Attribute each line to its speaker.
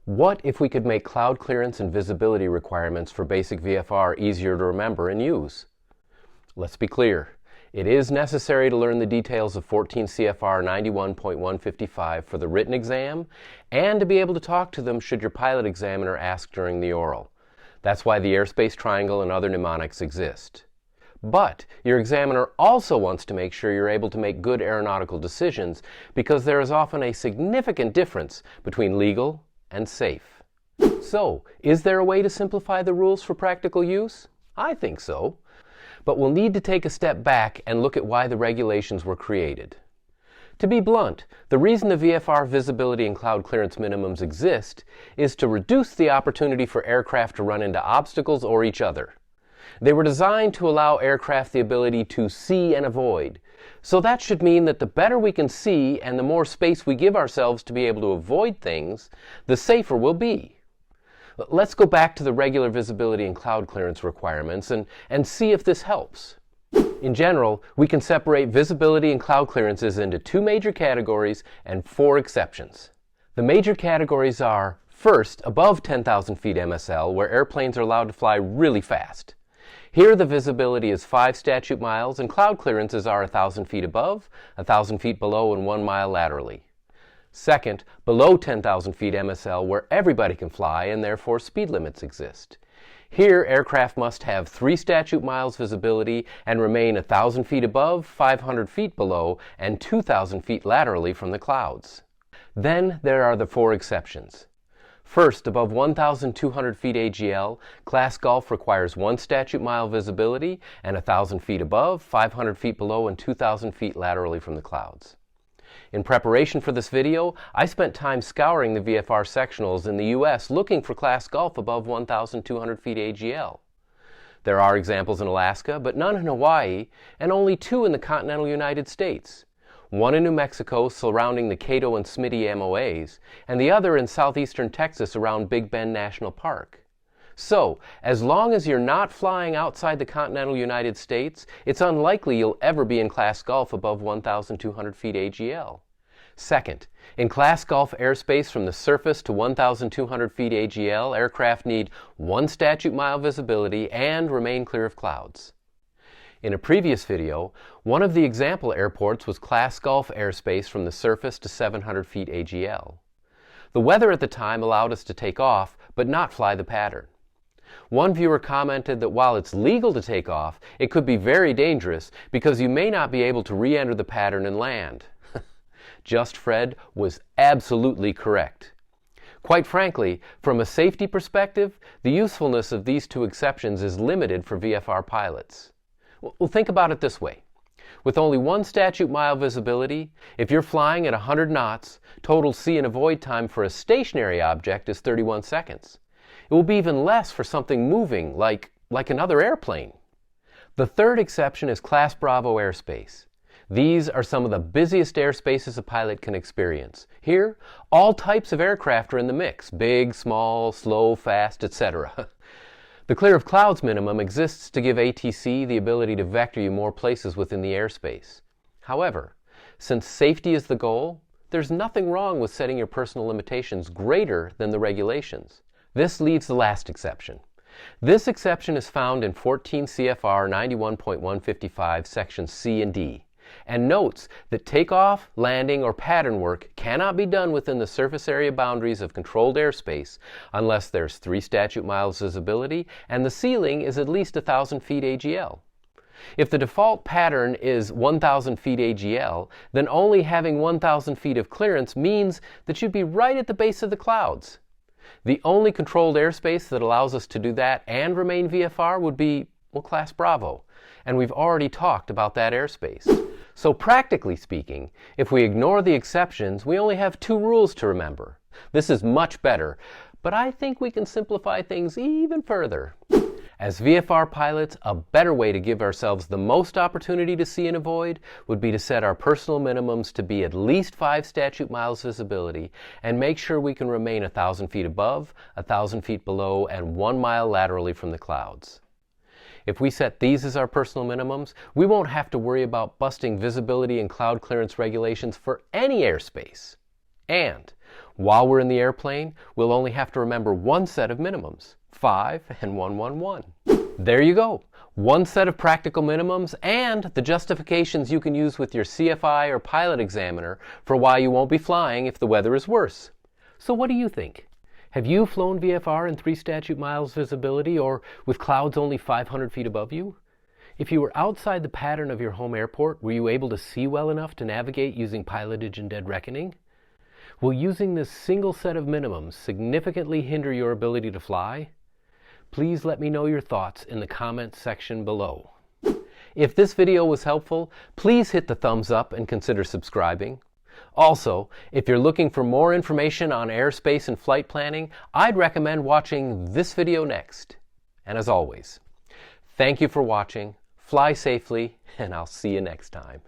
Speaker 1: What if we could make cloud clearance and visibility requirements for basic VFR easier to remember and use? Let's be clear. It is necessary to learn the details of 14 CFR 91.155 for the written exam and to be able to talk to them should your pilot examiner ask during the oral. That's why the airspace triangle and other mnemonics exist. But your examiner also wants to make sure you're able to make good aeronautical decisions because there is often a significant difference between legal and safe. So, is there a way to simplify the rules for practical use? I think so. But we'll need to take a step back and look at why the regulations were created. To be blunt, the reason the VFR visibility and cloud clearance minimums exist is to reduce the opportunity for aircraft to run into obstacles or each other. They were designed to allow aircraft the ability to see and avoid. So that should mean that the better we can see and the more space we give ourselves to be able to avoid things, the safer we'll be. Let's go back to the regular visibility and cloud clearance requirements and see if this helps. In general, we can separate visibility and cloud clearances into two major categories and four exceptions. The major categories are, first, above 10,000 feet MSL, where airplanes are allowed to fly really fast. Here the visibility is 5 statute miles and cloud clearances are 1,000 feet above, 1,000 feet below, and 1 mile laterally. Second, below 10,000 feet MSL, where everybody can fly and therefore speed limits exist. Here aircraft must have 3 statute miles visibility and remain 1,000 feet above, 500 feet below, and 2,000 feet laterally from the clouds. Then there are the 4 exceptions. First, above 1,200 feet AGL, Class Golf requires 1 statute mile visibility and 1,000 feet above, 500 feet below, and 2,000 feet laterally from the clouds. In preparation for this video, I spent time scouring the VFR sectionals in the U.S. looking for Class Golf above 1,200 feet AGL. There are examples in Alaska, but none in Hawaii, and only 2 in the continental United States. 1 in New Mexico surrounding the Cato and Smitty MOAs, and the other in southeastern Texas around Big Bend National Park. So, as long as you're not flying outside the continental United States, it's unlikely you'll ever be in Class Golf above 1,200 feet AGL. Second, in Class Golf airspace from the surface to 1,200 feet AGL, aircraft need 1 statute mile visibility and remain clear of clouds. In a previous video, one of the example airports was Class Golf airspace from the surface to 700 feet AGL. The weather at the time allowed us to take off, but not fly the pattern. One viewer commented that while it's legal to take off, it could be very dangerous because you may not be able to re-enter the pattern and land. Just Fred was absolutely correct. Quite frankly, from a safety perspective, the usefulness of these 2 exceptions is limited for VFR pilots. Well, think about it this way. With only 1 statute mile visibility, if you're flying at 100 knots, total see and avoid time for a stationary object is 31 seconds. It will be even less for something moving, like another airplane. The third exception is Class Bravo airspace. These are some of the busiest airspaces a pilot can experience. Here, all types of aircraft are in the mix, big, small, slow, fast, etc. The clear of clouds minimum exists to give ATC the ability to vector you more places within the airspace. However, since safety is the goal, there's nothing wrong with setting your personal limitations greater than the regulations. This leaves the last exception. This exception is found in 14 CFR 91.155 sections C and D, and notes that takeoff, landing, or pattern work cannot be done within the surface area boundaries of controlled airspace unless there's 3 statute miles visibility and the ceiling is at least 1,000 feet AGL. If the default pattern is 1,000 feet AGL, then only having 1,000 feet of clearance means that you'd be right at the base of the clouds. The only controlled airspace that allows us to do that and remain VFR would be, well, Class Bravo, and we've already talked about that airspace. So practically speaking, if we ignore the exceptions, we only have 2 rules to remember. This is much better, but I think we can simplify things even further. As VFR pilots, a better way to give ourselves the most opportunity to see and avoid would be to set our personal minimums to be at least 5 statute miles visibility and make sure we can remain 1,000 feet above, 1,000 feet below, and 1 mile laterally from the clouds. If we set these as our personal minimums, we won't have to worry about busting visibility and cloud clearance regulations for any airspace. And While we're in the airplane, we'll only have to remember one set of minimums, 5 and 111. There you go. One set of practical minimums and the justifications you can use with your CFI or pilot examiner for why you won't be flying if the weather is worse. So what do you think? Have you flown VFR in 3 statute miles visibility or with clouds only 500 feet above you? If you were outside the pattern of your home airport, were you able to see well enough to navigate using pilotage and dead reckoning? Will using this single set of minimums significantly hinder your ability to fly? Please let me know your thoughts in the comments section below. If this video was helpful, please hit the thumbs up and consider subscribing. Also, if you're looking for more information on airspace and flight planning, I'd recommend watching this video next. And as always, thank you for watching, fly safely, and I'll see you next time.